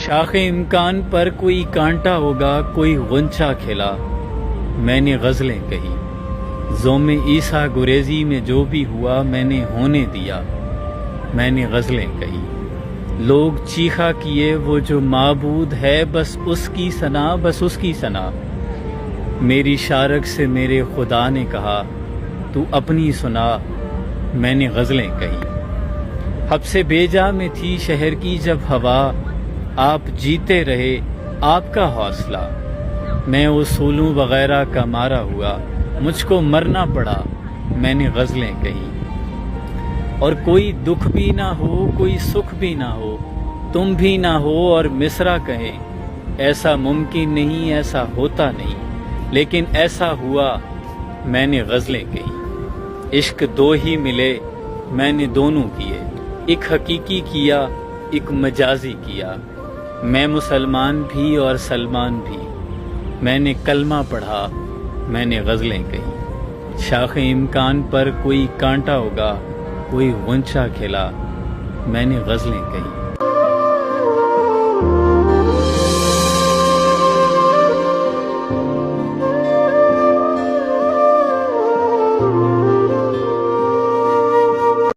شاخ امکان پر کوئی کانٹا ہوگا، کوئی غنچہ کھلا، میں نے غزلیں کہی۔ زوم عیسیٰ گریزی میں جو بھی ہوا میں نے ہونے دیا، میں نے غزلیں کہی۔ لوگ چیخا کیے وہ جو معبود ہے، بس اس کی ثنا، بس اس کی ثنا۔ میری شارک سے میرے خدا نے کہا تو اپنی سنا، میں نے غزلیں کہی۔ حب سے بیجا میں تھی شہر کی جب ہوا، آپ جیتے رہے آپ کا حوصلہ۔ میں اصولوں وغیرہ کا مارا ہوا، مجھ کو مرنا پڑا، میں نے غزلیں کہی۔ اور کوئی دکھ بھی نہ ہو، کوئی سکھ بھی نہ ہو، تم بھی نہ ہو اور مصرع کہیں، ایسا ممکن نہیں، ایسا ہوتا نہیں، لیکن ایسا ہوا، میں نے غزلیں کہی۔ عشق دو ہی ملے، میں نے دونوں کیے، ایک حقیقی کیا، ایک مجازی کیا۔ میں مسلمان بھی اور سلمان بھی، میں نے کلمہ پڑھا، میں نے غزلیں کہی۔ شاخ امکان پر کوئی کانٹا ہوگا، کوئی غنچہ کھلا، میں نے غزلیں کہی۔